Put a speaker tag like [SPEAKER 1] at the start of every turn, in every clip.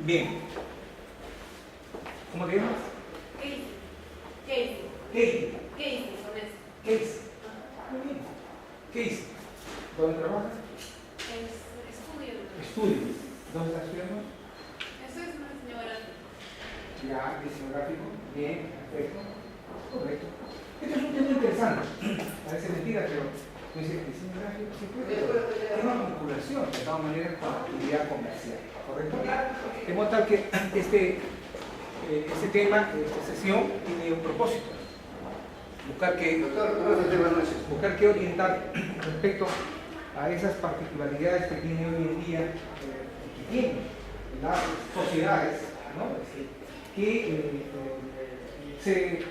[SPEAKER 1] Bien. ¿Cómo te llamas?
[SPEAKER 2] Casey.
[SPEAKER 1] Katie.
[SPEAKER 2] Casey, con eso.
[SPEAKER 1] Casey. Muy bien. Casey. ¿Dónde trabajas?
[SPEAKER 2] Estudio.
[SPEAKER 1] Estudios. ¿Dónde estás estudiando?
[SPEAKER 2] Eso es una señora.
[SPEAKER 1] Ya, diseño gráfico. Bien, perfecto. Correcto. Este es un tema interesante. Parece mentira, pero me dice diseño gráfico sí puede. Tiene una vinculación de todas maneras con la actividad comercial. ¿Correcto? De modo tal que este tema, esta sesión, tiene un propósito. Buscar que orientar respecto a esas particularidades que tiene hoy en día, que tienen las sociedades, ¿no? Que se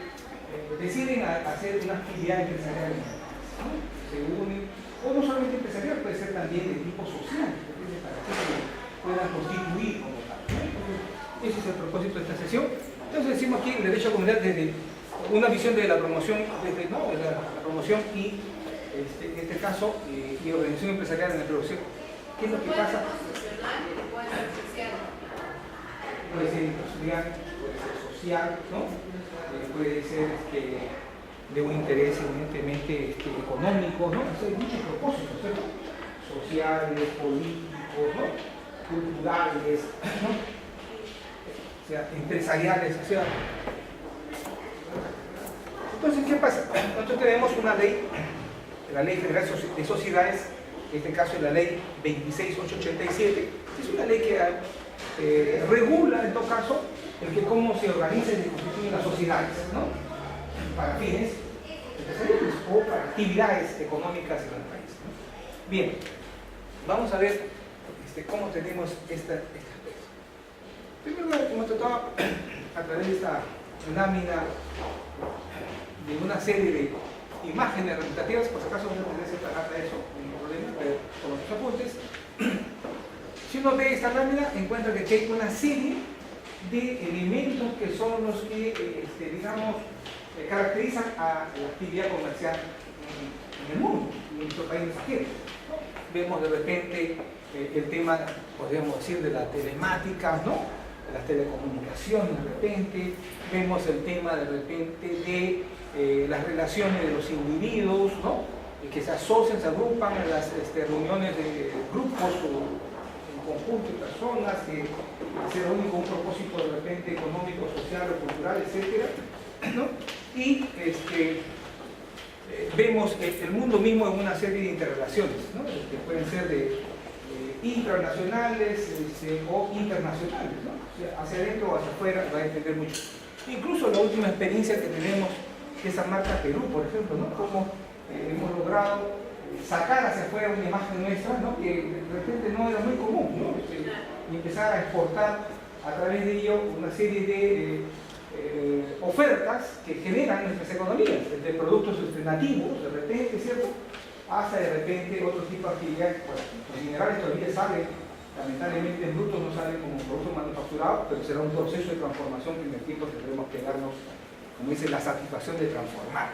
[SPEAKER 1] deciden hacer una actividad empresarial, ¿no? Se unen, o no solamente empresarial, puede ser también de tipo social, para que se puedan constituir como tal, ¿no? Ese es el propósito de esta sesión. Entonces decimos aquí el derecho a comunidad desde una visión de la promoción, de la promoción y en este caso y organización empresarial en la producción. ¿Qué es lo que pasa? Puede ser industrial, puede ser social, ¿no? Puede ser de un interés evidentemente económico, ¿no? Hay muchos propósitos, ¿cierto? Sociales, políticos, ¿no? Culturales, ¿no? O sea, empresariales, o sea. Entonces, ¿qué pasa? Nosotros tenemos una ley, la Ley Federal de Sociedades, en este caso es la Ley 26887, que es una ley que regula, en todo caso, el que cómo se organizan y se constituyen las sociedades, ¿no? Para fines empresariales o para actividades económicas en el país, ¿no? Bien, vamos a ver cómo tenemos esta aspecto. Primero, hemos tratado a través de esta lámina de una serie de imágenes representativas, por si acaso no tendré que tratar de eso, ningún problema, pero con los apuntes. Si uno ve esta lámina, encuentra que aquí hay una serie de elementos que son los que, digamos, caracterizan a la actividad comercial en el mundo, y en nuestro país extranjero. Vemos de repente el tema, podríamos decir, de la telemática, ¿no? Las telecomunicaciones de repente, vemos el tema de repente de las relaciones de los individuos, ¿no? Que se asocian, se agrupan en las reuniones de grupos o en conjunto de personas que se reúnen con un propósito de repente económico, social o cultural, etcétera, ¿no? Y vemos el mundo mismo en una serie de interrelaciones, ¿no? Que pueden ser intranacionales o internacionales, ¿no? O sea, hacia adentro o hacia afuera va a depender mucho. Incluso la última experiencia que tenemos de esa marca Perú, por ejemplo, ¿no? Cómo hemos logrado sacar hacia afuera una imagen nuestra, ¿no? Que de repente no era muy común, ¿no? Y empezar a exportar a través de ello una serie de ofertas que generan nuestras economías, desde productos nativos, de repente, ¿cierto? Hasta de repente otro tipo de actividades. Los minerales todavía salen, lamentablemente en brutos no salen como productos manufacturados, pero será un proceso de transformación que en el tiempo tendremos que darnos, como dice, la satisfacción de transformar.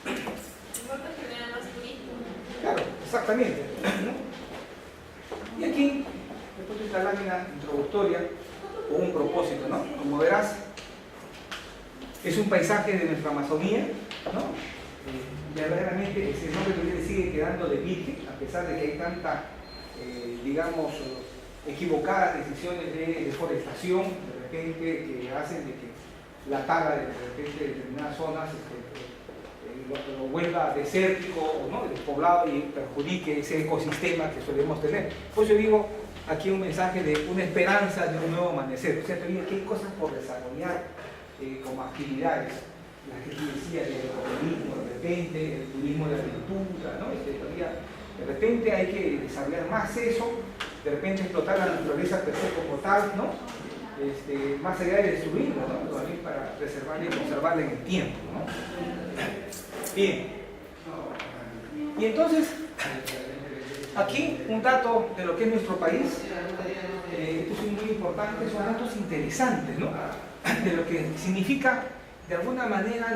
[SPEAKER 2] Importa generar más turismo.
[SPEAKER 1] Claro, exactamente. Y aquí, después de esta lámina introductoria, con un propósito, ¿no? Como verás, es un paisaje de nuestra Amazonía, ¿no? Verdaderamente ese nombre todavía le sigue quedando de virgen, a pesar de que hay tanta, digamos, equivocadas decisiones de deforestación, de repente, que hacen de que la tala de repente de determinadas zonas lo vuelva desértico, ¿no? Despoblado y perjudique ese ecosistema que solemos tener. Por eso digo aquí un mensaje de una esperanza de un nuevo amanecer. O sea, todavía que hay cosas por desarrollar como actividades. La que tú decías del ecoturismo, de repente, el turismo de aventura, ¿no? Todavía, de repente hay que desarrollar más eso, de repente explotar la naturaleza per se como tal, ¿no? Más allá de destruirla, ¿no? También para preservarla y conservarla en el tiempo, ¿no? Bien. Y entonces, aquí un dato de lo que es nuestro país, esto es muy importante, son datos interesantes, ¿no? De lo que significa de alguna manera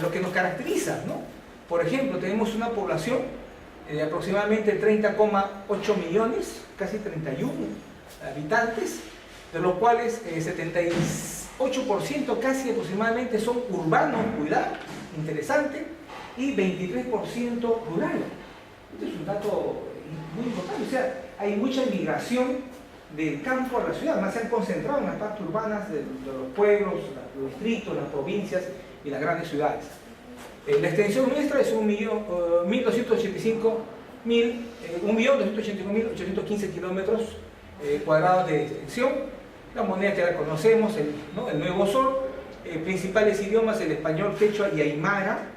[SPEAKER 1] lo que nos caracteriza, ¿no? Por ejemplo, tenemos una población de aproximadamente 30,8 millones, casi 31 habitantes, de los cuales 78% casi aproximadamente son urbanos, cuidado, interesante, y 23% rurales. Este es un dato muy importante, o sea, hay mucha migración del campo a la ciudad, más se han concentrado en las partes urbanas de los pueblos, los distritos, las provincias y las grandes ciudades. La extensión nuestra es 1.285.815 kilómetros cuadrados de extensión. La moneda que la conocemos, el nuevo sol, principales idiomas, el español, quechua y aymara.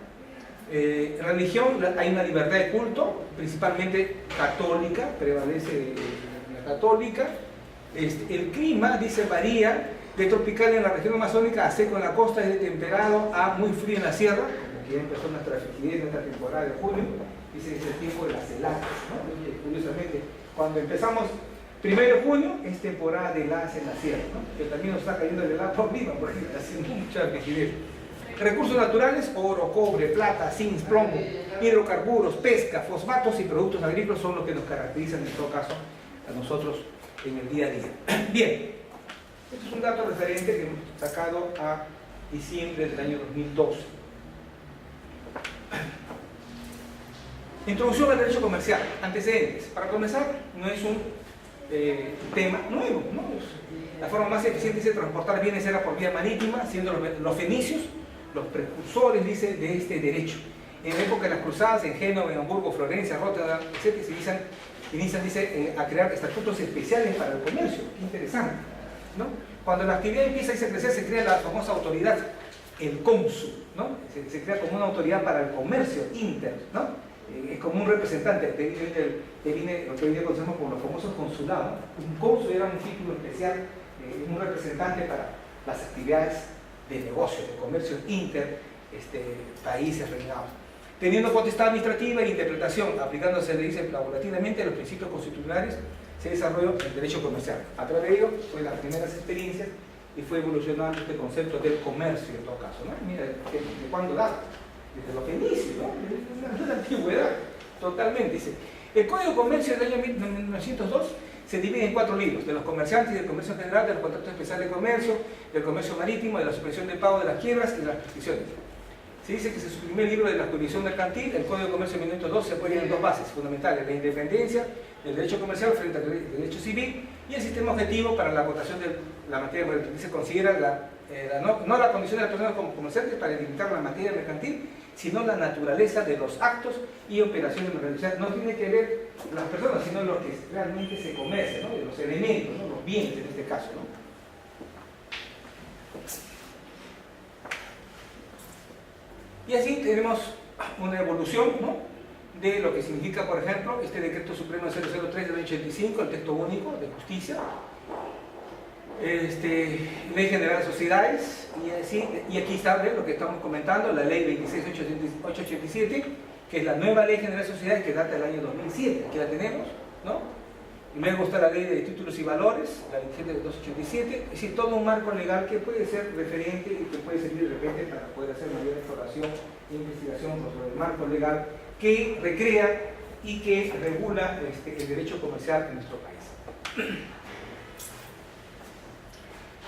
[SPEAKER 1] Religión, hay una libertad de culto, principalmente católica, prevalece la católica. El clima, dice, varía de tropical en la región amazónica a seco en la costa, es de temperado a muy frío en la sierra, como que ya empezó nuestra rigidez en esta temporada de junio, dice que es el tiempo de las heladas, ¿no? Curiosamente, cuando empezamos 1 de junio es temporada de heladas en la sierra, ¿no? Que también nos está cayendo el helado por arriba, porque está haciendo mucha rigidez. Recursos naturales: oro, cobre, plata, zinc, plomo, hidrocarburos, pesca, fosfatos y productos agrícolas son los que nos caracterizan en todo caso a nosotros en el día a día. Bien, este es un dato referente que hemos sacado a diciembre del año 2012. Introducción al derecho comercial. Antecedentes. Para comenzar, no es un tema nuevo, ¿no? La forma más eficiente de transportar bienes era por vía marítima, siendo los fenicios los precursores, dice, de este derecho. En la época de las cruzadas, en Génova, en Hamburgo, Florencia, Rotterdam, etc., se inician, dice, a crear estatutos especiales para el comercio. Qué interesante, ¿no? Cuando la actividad empieza a crecer, se crea la famosa autoridad, el cónsul, ¿no? Se crea como una autoridad para el comercio inter, ¿no? Es como un representante, que viene lo que hoy día conocemos como los famosos consulados, ¿no? Un cónsul era un título especial, un representante para las actividades de negocio, de comercio inter países reinados. Teniendo potestad administrativa e interpretación, aplicándose, le dice, paulatinamente los principios constitucionales, se desarrolló el derecho comercial. A través de ello, fue las primeras experiencias y fue evolucionando este concepto del comercio en todo caso, ¿no? Mira, ¿de cuándo data? Desde los fenicios, ¿no? Desde la antigüedad, totalmente. Dice, el Código de Comercio del año 1902 se divide en 4 libros: de los comerciantes y del comercio general, del contrato especial de comercio, del comercio marítimo, de la suspensión del pago de las quiebras y de las prescripciones. Se dice que se suprimió el libro de la jurisdicción mercantil. El Código de Comercio de 1902 se apoya en 2 bases fundamentales: la independencia del derecho comercial frente al derecho civil y el sistema objetivo para la votación de la materia mercantil. Se considera no la condición de las personas como comerciantes para delimitar la materia mercantil, sino la naturaleza de los actos y operaciones mercantiles. O sea, no tiene que ver las personas, sino lo que realmente se comercia, ¿no? De los elementos, ¿no? Los bienes en este caso, ¿no? Y así tenemos una evolución, ¿no? De lo que significa, por ejemplo, este decreto supremo 003 del 85, el texto único de justicia, ley general de sociedades, y aquí está lo que estamos comentando, la ley 26.887, que es la nueva ley general de sociedades que data del año 2007, aquí la tenemos, ¿no? Y luego está la ley de títulos y valores, la ley 287, es decir, todo un marco legal que puede ser referente y que puede servir de repente para poder hacer mayor exploración e investigación sobre el marco legal que recrea y que regula el derecho comercial en nuestro país.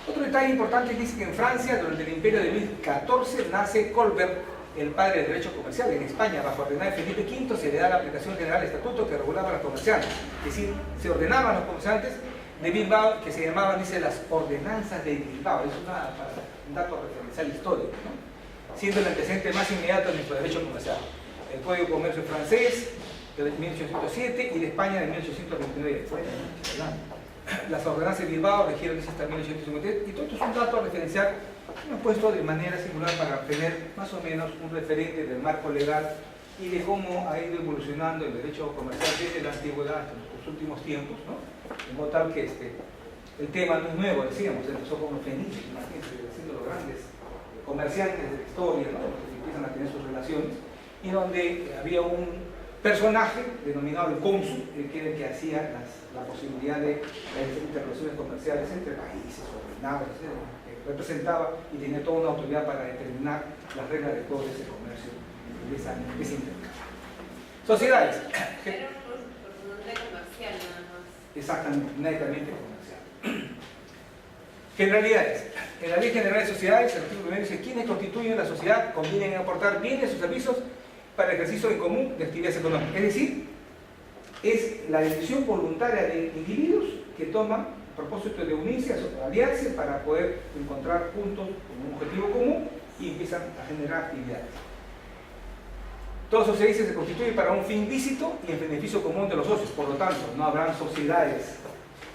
[SPEAKER 1] Otro detalle importante dice que en Francia, durante el imperio de Luis XIV, nace Colbert, el padre del derecho comercial. En España, bajo ordenanza de Felipe V, se le da la aplicación general del estatuto que regulaba a los comerciantes. Es decir, se ordenaban los comerciantes de Bilbao, que se llamaban, dice, las ordenanzas de Bilbao. Es un dato referencial histórico, ¿no? Siendo el antecedente más inmediato de nuestro derecho comercial. El Código de Comercio francés, de 1807, y de España, de 1829. Las ordenanzas de Bilbao regieron hasta 1853, y todo esto es un dato referencial que hemos puesto de manera singular para obtener más o menos un referente del marco legal y de cómo ha ido evolucionando el derecho comercial desde la antigüedad hasta los últimos tiempos, ¿no? De modo tal que el tema no es nuevo, decíamos, empezó con los fenicios, imagínense, siendo los grandes comerciantes de la historia, ¿no? Los que empiezan a tener sus relaciones, y donde había un personaje denominado el cónsul, que era el que hacía la posibilidad de las interrelaciones comerciales entre países o reinados, que representaba y tenía toda una autoridad para determinar las reglas de todo ese comercio, de ese intercambio. Sociedades.
[SPEAKER 2] Era un representante comercial nada más.
[SPEAKER 1] Exactamente, netamente comercial. Generalidades. En la Ley General de Sociedades, el artículo 1 dice: quienes constituyen la sociedad convienen en aportar bienes o servicios para el ejercicio en común de actividades económicas. Es decir, es la decisión voluntaria de individuos que toman el propósito de unirse, aliarse para poder encontrar puntos con un objetivo común y empiezan a generar actividades. Todo socialista se constituye para un fin lícito y en beneficio común de los socios. Por lo tanto, no habrán sociedades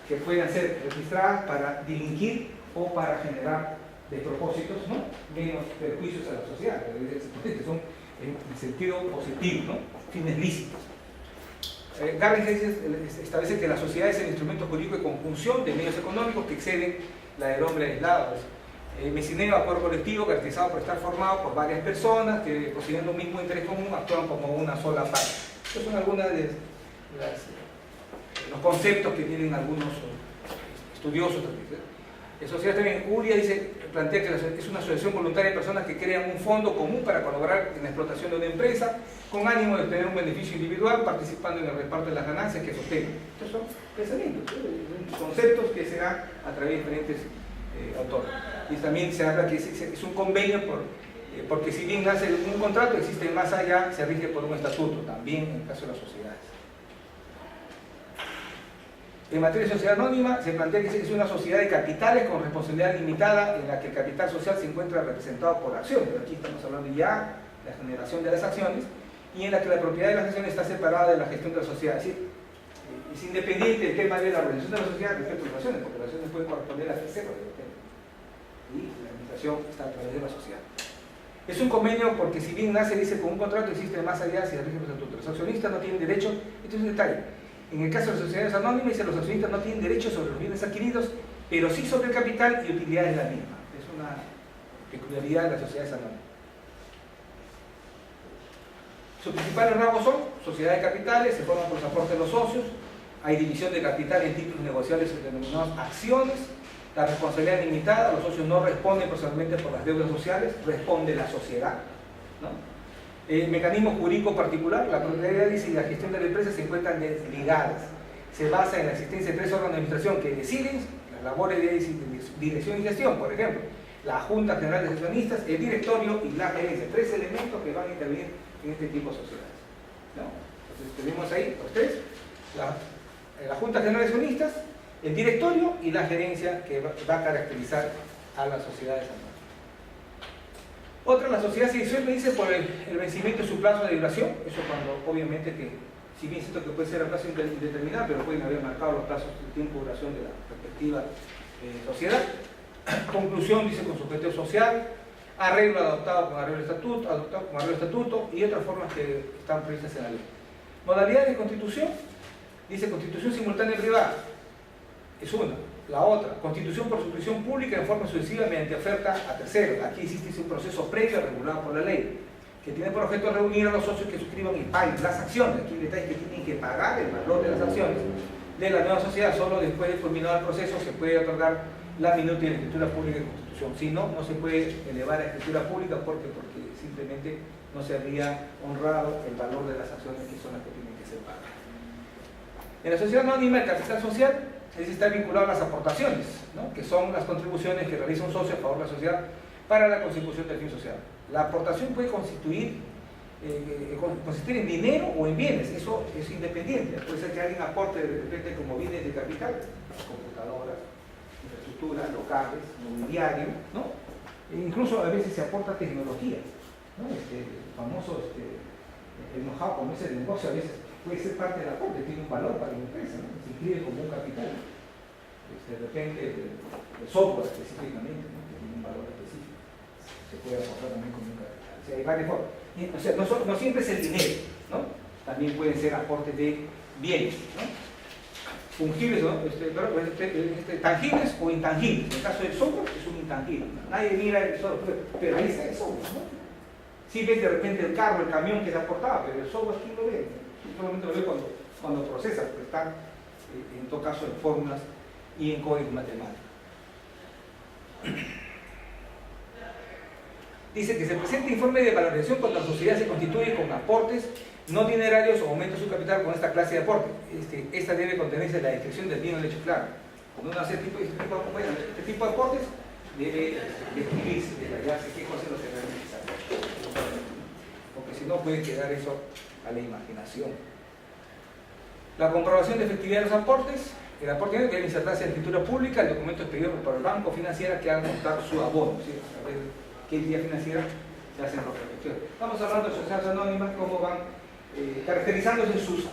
[SPEAKER 1] que puedan ser registradas para delinquir o para generar despropósitos, ¿no?, menos perjuicios a la sociedad. Son en sentido positivo, ¿no?, fines lícitos. Garringer establece que la sociedad es el instrumento jurídico de conjunción de medios económicos que exceden la del hombre aislado. Mesineo, acuerdo colectivo caracterizado por estar formado por varias personas que, poseyendo un mismo interés común, actúan como una sola parte. Estos son algunos de los conceptos que tienen algunos estudiosos. La sociedad también, Uria plantea que es una asociación voluntaria de personas que crean un fondo común para colaborar en la explotación de una empresa con ánimo de obtener un beneficio individual, participando en el reparto de las ganancias que sostienen. Estos son pensamientos, conceptos que se dan a través de diferentes autores. Y también se habla que es un convenio porque si bien nace un contrato, existe más allá, se rige por un estatuto, también en el caso de las sociedades. En materia de sociedad anónima, se plantea que es una sociedad de capitales con responsabilidad limitada en la que el capital social se encuentra representado por acciones, pero aquí estamos hablando ya de la generación de las acciones, y en la que la propiedad de las acciones está separada de la gestión de la sociedad. Es decir, es independiente el tema de la organización de la sociedad respecto a las acciones, porque las acciones pueden corresponder a terceros, y la administración está a través de la sociedad. Es un convenio porque si bien nace, dice, con un contrato, existe más allá si se rige por estatuto. Los accionistas no tienen derecho, esto es un detalle. En el caso de las sociedades anónimas, dice, los accionistas no tienen derecho sobre los bienes adquiridos, pero sí sobre el capital y utilidades de la misma. Es una peculiaridad de las sociedades anónimas. Sus principales rasgos son sociedades de capitales, se forman por los aportes de los socios, hay división de capital en títulos negociables denominados acciones, la responsabilidad limitada, los socios no responden personalmente por las deudas sociales, responde la sociedad, ¿no? El mecanismo jurídico particular, la propiedad y la gestión de la empresa se encuentran desligadas. Se basa en la existencia de tres órganos de administración que deciden las labores de dirección y gestión, por ejemplo, la Junta General de Accionistas, el directorio y la gerencia. Tres elementos que van a intervenir en este tipo de sociedades, ¿no? Entonces tenemos ahí los tres, la Junta General de Accionistas, el directorio y la gerencia que va a caracterizar a las sociedades anónimas. Otra, la sociedad se disuelve, dice, por el vencimiento de su plazo de duración. Eso cuando, obviamente, que si bien siento que puede ser a plazo indeterminado, pero pueden haber marcado los plazos de tiempo de duración de la respectiva sociedad. Conclusión, dice, con su objetivo social, arreglo adoptado con arreglo de estatuto y otras formas que están previstas en la ley. Modalidades de constitución, dice, constitución simultánea y privada. Es una. La otra, constitución por suscripción pública en forma sucesiva mediante oferta a terceros. Aquí existe un proceso previo regulado por la ley, que tiene por objeto reunir a los socios que suscriban y paguen las acciones. Aquí el detalle es que tienen que pagar el valor de las acciones de la nueva sociedad. Solo después de culminado el proceso se puede otorgar la minuta y la escritura pública de constitución. Si no, no se puede elevar a escritura pública porque simplemente no se habría honrado el valor de las acciones que son las que tienen que ser pagadas. En la sociedad anónima, el capital social está vinculado a las aportaciones, ¿no?, que son las contribuciones que realiza un socio a favor de la sociedad para la consecución del fin social. La aportación puede consistir en dinero o en bienes, eso es independiente. Puede ser que alguien aporte de repente como bienes de capital, computadoras, infraestructura, locales, mobiliario, ¿no? E incluso a veces se aporta tecnología, ¿no? El famoso el know-how, como es el negocio, a veces puede ser parte del aporte, tiene un valor para la empresa, ¿no? Se inscribe como un capital. De repente el software específicamente, ¿no?, que tiene un valor específico, se puede aportar también como un capital. O sea, hay varias formas. O sea, no siempre es el dinero, ¿no? También pueden ser aportes de bienes, ¿no?, fungibles, ¿no?, tangibles o intangibles. En el caso del software es un intangible. Nadie mira el software, pero ahí está el software, ¿no? Sí ves de repente el carro, el camión que se aportaba, pero el software, ¿quién lo ve? Solamente lo ve cuando procesa, porque está en todo caso en fórmulas y en códigos matemáticos. Dice que se presenta informe de valorización cuando la sociedad se constituye con aportes no dinerarios o aumenta su capital con esta clase de aporte. Esta debe contenerse la descripción del bien o del hecho claro. Cuando uno hace este tipo de aportes, debe describirse, detallarse qué cosas es lo que realmente se aporta. Porque si no puede quedar eso a la imaginación. La comprobación de efectividad de los aportes. El aporte debe insertarse en la escritura pública, el documento expedido por el banco financiera que haga constar su abono, ¿sí? A ver qué entidad financiera se hacen los respectivos. Estamos hablando de sociedades anónimas, cómo van caracterizándose sus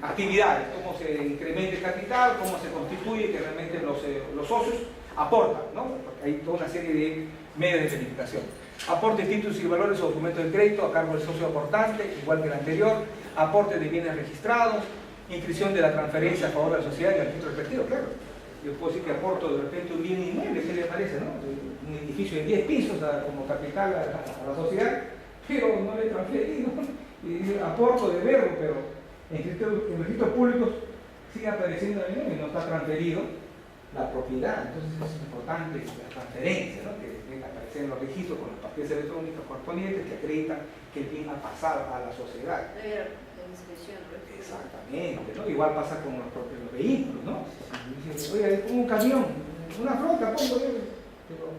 [SPEAKER 1] actividades, cómo se incrementa el capital, cómo se constituye, que realmente los socios aportan, ¿no? Porque hay toda una serie de medios de verificación. Aportes, títulos y valores o documentos de crédito a cargo del socio aportante, igual que el anterior. Aporte de bienes registrados. Inscripción de la transferencia a favor de la sociedad en el registro respectivo, claro. Yo puedo decir que aporto de repente un bien inmueble, ¿qué le parece, no? Un edificio de 10 pisos como capital a la sociedad, pero no le he transferido. Y dice, aporto de verbo, pero en registros públicos sigue apareciendo el nombre y no está transferido la propiedad. Entonces es importante la transferencia, ¿no? Que venga a aparecer en los registros con las partidas electrónicas correspondientes que acreditan que el bien ha pasado a la sociedad. Exactamente, ¿no? Igual pasa con los propios vehículos, ¿no? Si oye, pongo un camión, una flota, pongo yo, pero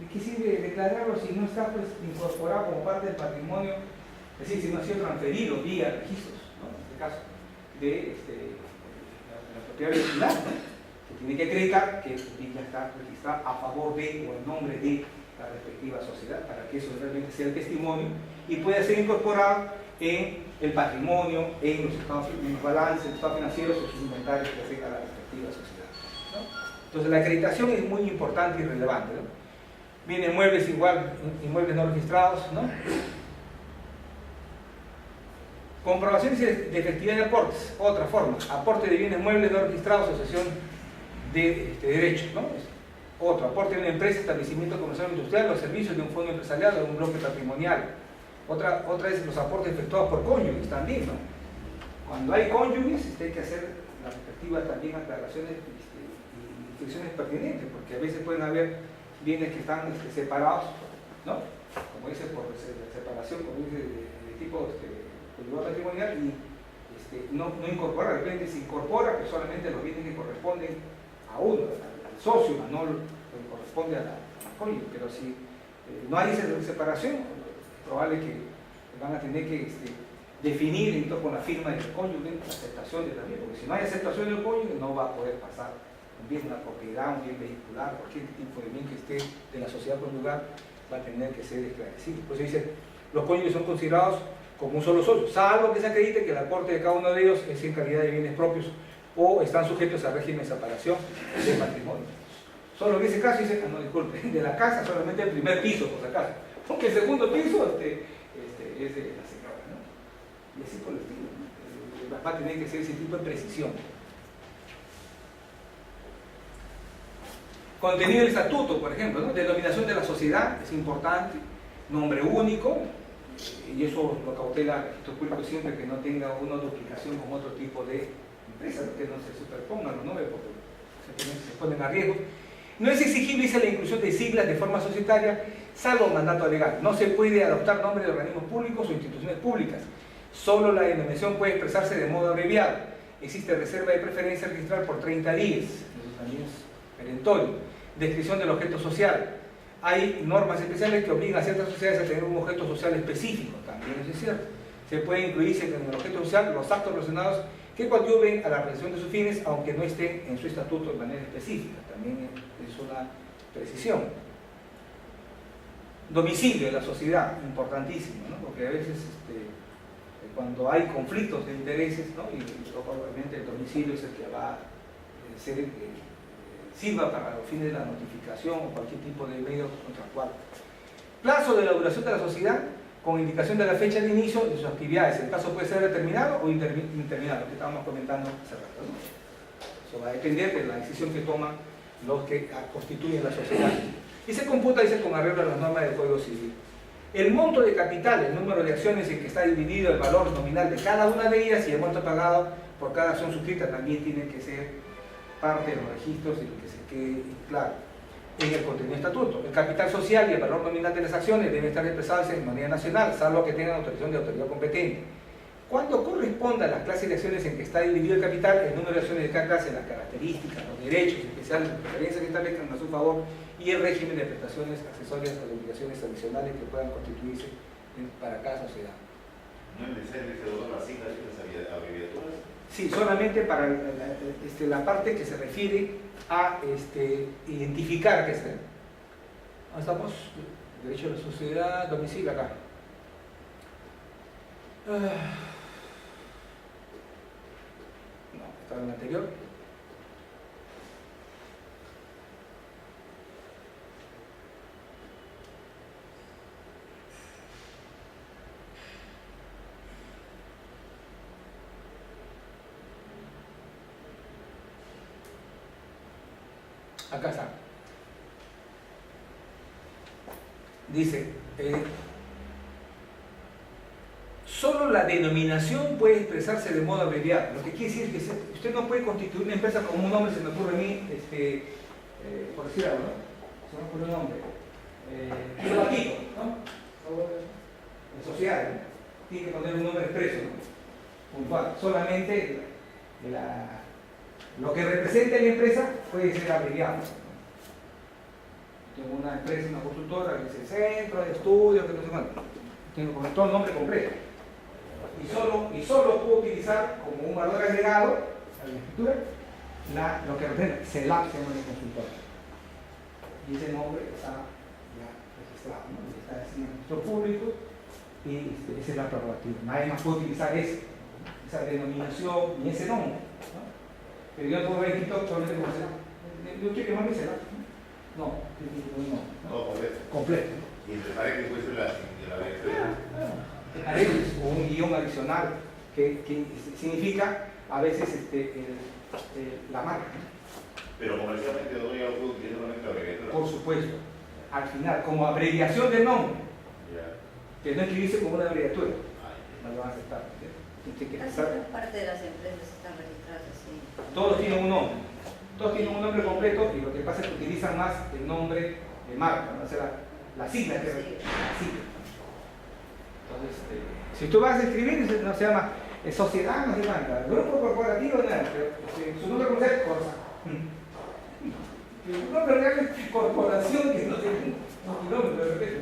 [SPEAKER 1] ¿de qué sirve declararlo si no está pues incorporado como parte del patrimonio? Es decir, si no ha sido transferido vía registros, ¿no? En este caso, de la propiedad vehicular, ¿no? Que tiene que acreditar que el bien ya está registrado a favor de o en nombre de la respectiva sociedad, para que eso realmente sea el testimonio y pueda ser incorporado en el patrimonio, en los balances, en los estados financieros o sus inventarios que afectan a la respectiva sociedad, ¿no? Entonces la acreditación es muy importante y relevante, ¿no? Bienes muebles igual, inmuebles no registrados, ¿no? Comprobaciones de efectividad de aportes, otra forma, aporte de bienes muebles no registrados, asociación de derechos, ¿no? Otro, aporte de una empresa, establecimiento comercial o industrial o servicios de un fondo empresarial o de un bloque patrimonial. Otra es los aportes efectuados por cónyuges también, ¿no? Cuando hay cónyuges, hay que hacer las respectivas también aclaraciones y instrucciones pertinentes, porque a veces pueden haber bienes que están separados, ¿no? Como dice, por separación, como dice, de tipo conyugal patrimonial, y no incorpora, de repente se incorpora que solamente los bienes que corresponden a uno, al socio, no lo que corresponde a la cónyuge, pero si no hay esa separación, probable que van a tener que definir entonces, con la firma del cónyuge la aceptación de la bien, porque si no hay aceptación del cónyuge no va a poder pasar un bien, una propiedad, un bien vehicular, cualquier tipo de bien que esté de la sociedad conyugal va a tener que ser esclarecido. Por eso dice, los cónyuges son considerados como un solo socio, salvo que se acredite que el aporte de cada uno de ellos es en calidad de bienes propios o están sujetos al régimen de separación del patrimonio. Solo en ese caso dice, no disculpe, de la casa solamente el primer piso, por si acaso. Porque el segundo piso es de la señora, ¿no? Y así por el estilo, ¿no? Va a tener que ser ese tipo de precisión. Contenido del estatuto, por ejemplo, ¿no? Denominación de la sociedad es importante, nombre único, y eso lo cautela el registro público siempre que no tenga una duplicación con otro tipo de empresa, que no se superpongan los nombres porque se ponen a riesgo. No es exigible, dice, la inclusión de siglas de forma societaria, salvo mandato legal. No se puede adoptar nombres de organismos públicos o instituciones públicas. Solo la denominación puede expresarse de modo abreviado. Existe reserva de preferencia registral por 30 días. Eso también es perentorio. Descripción del objeto social. Hay normas especiales que obligan a ciertas sociedades a tener un objeto social específico. También eso es cierto. Se puede incluirse en el objeto social los actos relacionados que coadyuven a la realización de sus fines, aunque no estén en su estatuto de manera específica. También es una precisión. Domicilio de la sociedad, importantísimo, ¿no? Porque a veces cuando hay conflictos de intereses, ¿no? y obviamente el domicilio es el que va a ser sirva para los fines de la notificación o cualquier tipo de medio contractual. Plazo de la duración de la sociedad con indicación de la fecha de inicio de sus actividades. El plazo puede ser determinado o interminado, que estábamos comentando hace rato, ¿no? Eso va a depender de la decisión que toman los que constituyen la sociedad. Y se computa, dice, con arreglo a las normas del Código Civil. El monto de capital, el número de acciones en que está dividido el valor nominal de cada una de ellas y el monto pagado por cada acción suscrita también tiene que ser parte de los registros y que se quede claro en el contenido del estatuto. El capital social y el valor nominal de las acciones deben estar expresados en moneda nacional, salvo que tengan autorización de autoridad competente. Cuando corresponda a las clases de acciones en que está dividido el capital, el número de acciones de cada clase, las características, los derechos especiales, las preferencias que establezcan a su favor y el régimen de prestaciones accesorias a las obligaciones adicionales que puedan constituirse para cada sociedad.
[SPEAKER 3] ¿No es necesario que se donen las siglas y las abreviaturas?
[SPEAKER 1] Sí, solamente para la parte que se refiere a identificar que está. Estamos, derecho de la sociedad, domicilio acá. No, estaba en el anterior. Acá está. Dice, solo la denominación puede expresarse de modo abreviado. Lo que quiere decir es que usted no puede constituir una empresa como un nombre, se me ocurre a mí, por decir algo, ¿no? Se me ocurre un nombre. Privatito, ¿no? La sociedad, ¿no? Tiene que poner un nombre expreso, ¿no? Puntual. Solamente lo que representa la empresa puede ser abreviado. Tengo una empresa, una consultora, que dice centro de estudios, que no sé cuánto. Tengo que poner todo el nombre completo. Y solo puedo utilizar como un valor agregado a la escritura lo que representa CELAP, se llama el consultor. Y ese nombre está ya registrado, ¿no? Está en el registro público y esa es la prerrogativa. Nadie más puede utilizar esa denominación ni ese nombre, ¿no? Pero yo no puedo ver escrito solamente como CELAP. Yo quiero que mande CELAP. No, completo.
[SPEAKER 3] Y entre paréntesis puede ser la
[SPEAKER 1] paréntesis o un guión adicional que significa a veces la marca.
[SPEAKER 3] Pero comercialmente no ya lo puedo utilizar solamente la abreviatura.
[SPEAKER 1] Por supuesto, al final, como abreviación del nombre, que no escribirse como una abreviatura, no lo van a aceptar.
[SPEAKER 4] Casi parte de las empresas están registradas así.
[SPEAKER 1] Todos tienen un nombre. Todos tienen un nombre completo y lo que pasa es que utilizan más el nombre de marca, ¿no? O sea, la sigla que la sigla. Entonces, si tú vas a escribir, no se llama sociedad, no se llama grupo corporativo, no, pero su nombre comercial es Corsa. El nombre real es corporación, que no tiene un nombre, de repente.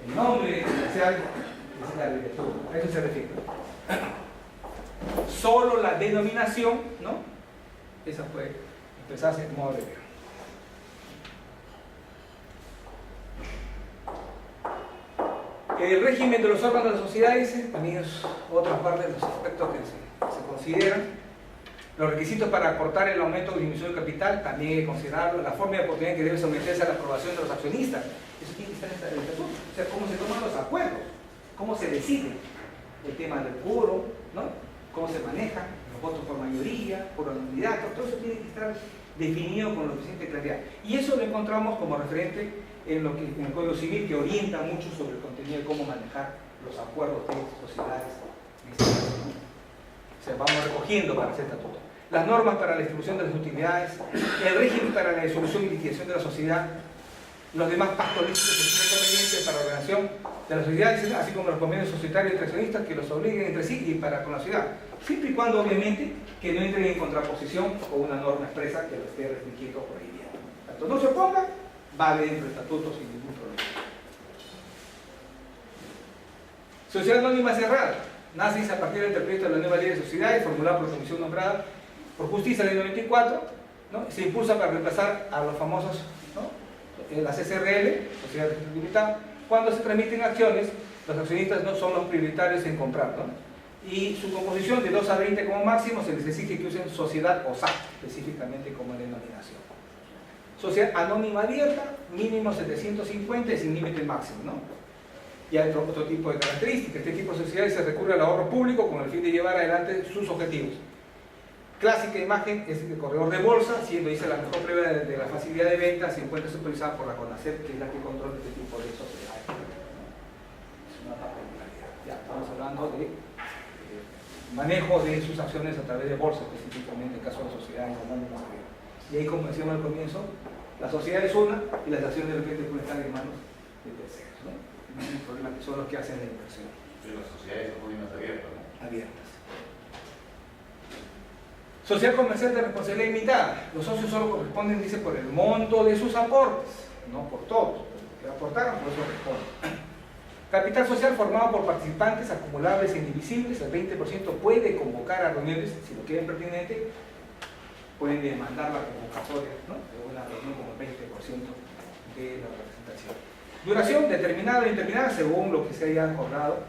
[SPEAKER 1] El nombre comercial es la abreviatura, a eso se refiere. Solo la denominación, ¿no? Esa puede empezarse de modo abreviado. El régimen de los órganos de las sociedades también es otra parte de los aspectos que se consideran. Los requisitos para aportar el aumento o disminución del capital también hay que considerarlo. La forma de oportunidad que debe someterse a la aprobación de los accionistas. Eso tiene que estar en el estatuto. O sea, cómo se toman los acuerdos, cómo se decide el tema del quórum, ¿no? Cómo se maneja los votos por mayoría, por unanimidad. Todo eso tiene que estar definido con la suficiente claridad. Y eso lo encontramos como referente en el Código Civil, que orienta mucho sobre el contenido de cómo manejar los acuerdos de sociedades. O sea, vamos recogiendo para hacer estatuto. Las normas para la distribución de las utilidades, el régimen para la disolución y liquidación de la sociedad, los demás pactos lícitos que tienen convenientes para la ordenación de las sociedades, así como los convenios societarios y accionistas que los obliguen entre sí y para con la sociedad, siempre y cuando obviamente que no entren en contraposición con una norma expresa que lo esté restringiendo o prohibiendo. Tanto no se oponga, vale dentro del estatuto sin ningún problema. Sociedad anónima cerrada. Nace a partir del proyecto de la nueva ley de sociedades formulada por la comisión nombrada por justicia del 94, ¿no? Se impulsa para reemplazar a los famosos, ¿no? Las SRL, Sociedades Limitadas. Cuando se transmiten acciones, los accionistas no son los prioritarios en comprar, ¿no? Y su composición de 2 a 20 como máximo se les exige que usen sociedad o SAC específicamente como denominación. Sociedad anónima abierta, mínimo 750 y sin límite máximo, ¿no? Y hay otro tipo de características. Este tipo de sociedades se recurre al ahorro público con el fin de llevar adelante sus objetivos. Clásica imagen es el corredor de bolsa, siendo esa la mejor prueba de la facilidad de venta, se encuentra supervisada por la CONACEP, que es la que controla este tipo de sociedades. Es una particularidad. Ya estamos hablando de manejo de sus acciones a través de bolsa, específicamente en el caso de sociedades anónimas. Y ahí, como decíamos al comienzo, la sociedad es una y las acciones de repente pueden estar en manos de terceros, ¿no? No hay problema, que son los que hacen la inversión.
[SPEAKER 3] Pero las sociedades son muy más abiertas, ¿no?
[SPEAKER 1] Abiertas. Sociedad comercial de responsabilidad limitada. Los socios solo corresponden, dice, por el monto de sus aportes, no por todos. Que aportaron, por eso responden. Capital social formado por participantes acumulables e indivisibles. El 20% puede convocar a reuniones, si lo quieren pertinente, pueden demandar la convocatoria, ¿no?, de una reunión como el 20% de la representación. Duración determinada o indeterminada según lo que se haya acordado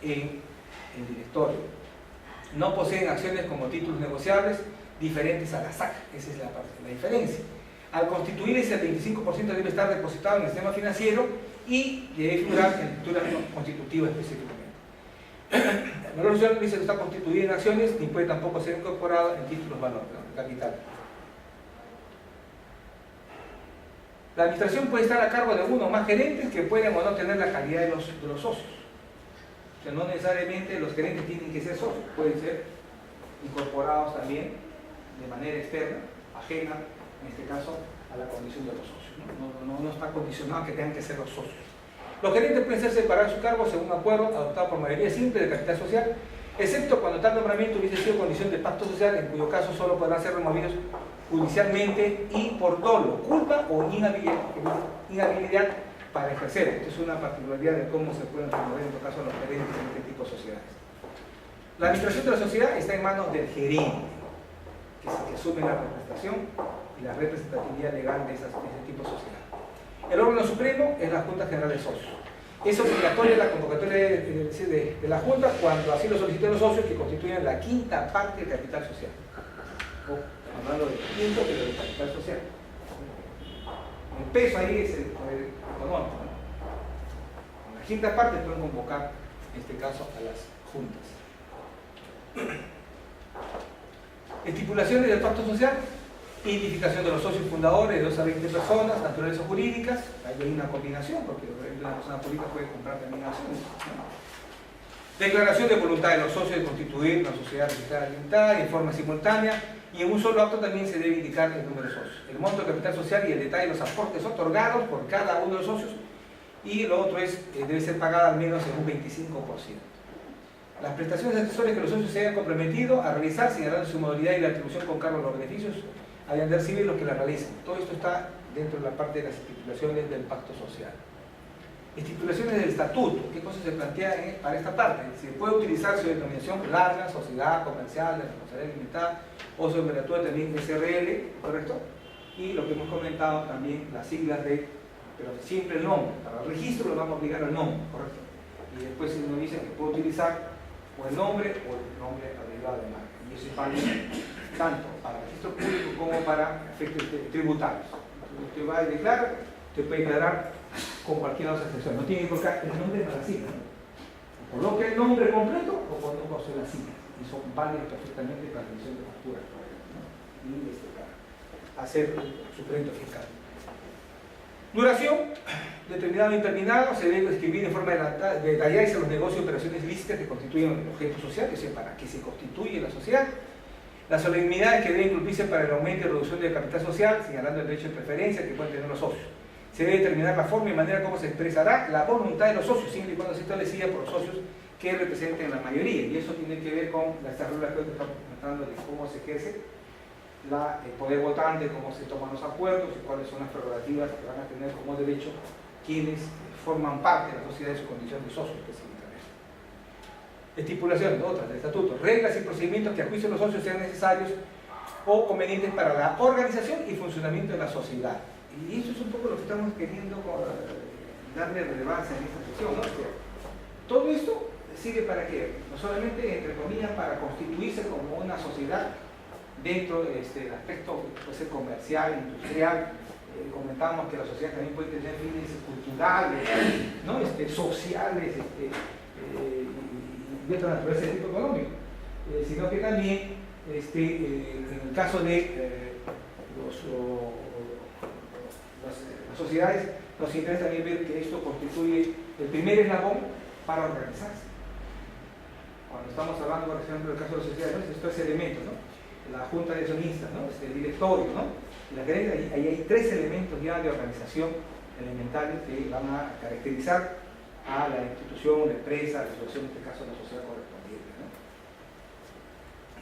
[SPEAKER 1] en el directorio. No poseen acciones como títulos negociables diferentes a la SAC. Esa es la diferencia. Al constituirse, el 25% debe estar depositado en el sistema financiero y debe figurar en escritura constitutiva específicamente. La resolución dice que está constituida en acciones ni puede tampoco ser incorporado en títulos valor, ¿no?, capital. La administración puede estar a cargo de uno o más gerentes que pueden o no tener la calidad de los socios. O sea, no necesariamente los gerentes tienen que ser socios, pueden ser incorporados también de manera externa, ajena, en este caso, a la condición de los socios. No está condicionado que tengan que ser los socios. Los gerentes pueden ser separados de su cargo según acuerdo adoptado por mayoría simple de capital social, excepto cuando tal nombramiento hubiese sido condición de pacto social, en cuyo caso solo podrán ser removidos judicialmente y por dolo, culpa o inhabilidad para ejercer. Esto es una particularidad de cómo se pueden remover en todo caso los gerentes en este tipo de sociedades. La administración de la sociedad está en manos del gerente, que es el que asume la representación y la representatividad legal de ese tipo de sociedad. El órgano supremo es la Junta General de Socios. Es obligatoria la convocatoria de la Junta cuando así lo soliciten los socios que constituyen la quinta parte del capital social. Hablando del quinto, pero del capital social. El peso ahí es el poder económico, ¿no? Con la quinta parte pueden convocar, en este caso, a las juntas. Estipulaciones del pacto social. Identificación de los socios fundadores de 2 a 20 personas, naturales o jurídicas. Hay una combinación, porque una persona pública puede comprar también acciones, ¿no? Declaración de voluntad de los socios de constituir una sociedad registrada limitada y en forma simultánea, y en un solo acto también se debe indicar el número de socios, el monto de capital social y el detalle de los aportes otorgados por cada uno de los socios, y lo otro es, debe ser pagada al menos en un 25%. Las prestaciones accesorias que los socios se hayan comprometido a realizar, señalando su modalidad y la atribución con cargo a los beneficios, habían de recibir los que la realicen. Todo esto está dentro de la parte de las estipulaciones del pacto social. Estipulaciones del estatuto. ¿Qué cosas se plantean para esta parte? Se puede utilizar su denominación larga, sociedad comercial, de responsabilidad limitada, o su abreviatura también SRL, ¿correcto? Y lo que hemos comentado también, las siglas de, pero siempre el nombre. Para el registro lo vamos a obligar al nombre, ¿correcto? Y después se nos dice que puede utilizar o el nombre abreviado de marca. Y eso es válido tanto para registro público como para efectos tributarios. Entonces, usted va a declarar, usted puede declarar con cualquier otra excepción. No tiene que colocar el nombre para la sigla, ¿no? Coloque el nombre completo o coloque las siglas. Y son válidos perfectamente para la emisión de facturas, ¿no? Y para hacer su crédito fiscal. Duración, determinado o indeterminado, se debe escribir en forma detallada y los negocios y operaciones lícitas que constituyen el objeto social, que es para que se constituye la sociedad. Las solemnidades que deben cumplirse para el aumento y reducción del capital social, señalando el derecho de preferencia que pueden tener los socios. Se debe determinar la forma y manera como se expresará la voluntad de los socios, siempre y cuando sea establecida por los socios que representen la mayoría. Y eso tiene que ver con las reglas que estamos comentando de cómo se ejerce el poder votante, cómo se toman los acuerdos y cuáles son las prerrogativas que van a tener como derecho quienes forman parte de la sociedad en su condición de socios específicamente. Estipulaciones, otras del estatuto, reglas y procedimientos que a juicio de los socios sean necesarios o convenientes para la organización y funcionamiento de la sociedad. Y eso es un poco lo que estamos queriendo darle relevancia en esta sección, ¿no? Todo esto sirve para qué? No solamente, entre comillas, para constituirse como una sociedad dentro del aspecto que puede ser comercial, industrial. Comentamos que la sociedad también puede tener fines culturales, ¿no? Sociales, de otra naturaleza de tipo económico, sino que también en el caso de las sociedades nos interesa también ver que esto constituye el primer eslabón para organizarse. Cuando estamos hablando, por ejemplo, del caso de las sociedades, ¿no? Estos tres elementos, ¿no? La junta de accionistas, ¿no? El directorio, ¿no? Y la gerencia, ahí hay 3 elementos ya de organización elementales que van a caracterizar a la institución, la empresa, la asociación, en este caso la sociedad correspondiente, ¿no?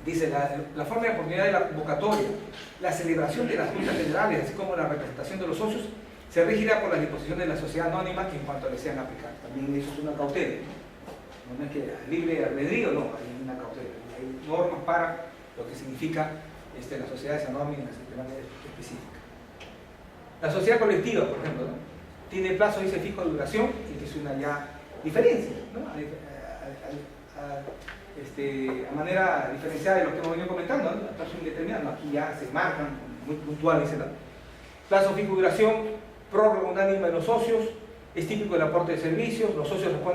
[SPEAKER 1] Dice, la forma de oportunidad de la convocatoria, la celebración de las juntas generales, así como la representación de los socios, se regirá por las disposiciones de la sociedad anónima que en cuanto le sean aplicar. También eso es una cautela, ¿no? No es que libre albedrío, no, hay una cautela, hay normas para lo que significa las sociedades anónimas de manera específica. La sociedad colectiva, por ejemplo, ¿no? Tiene plazo, dice, fijo de duración, y que es una ya diferencia, ¿no? A manera diferenciada de lo que hemos venido comentando, ¿no? Plazo indeterminado, ¿no? Aquí ya se marcan muy puntual, dice, ¿no? Plazo fijo de duración, prórroga unánime de los socios, es típico del aporte de servicios, los socios responden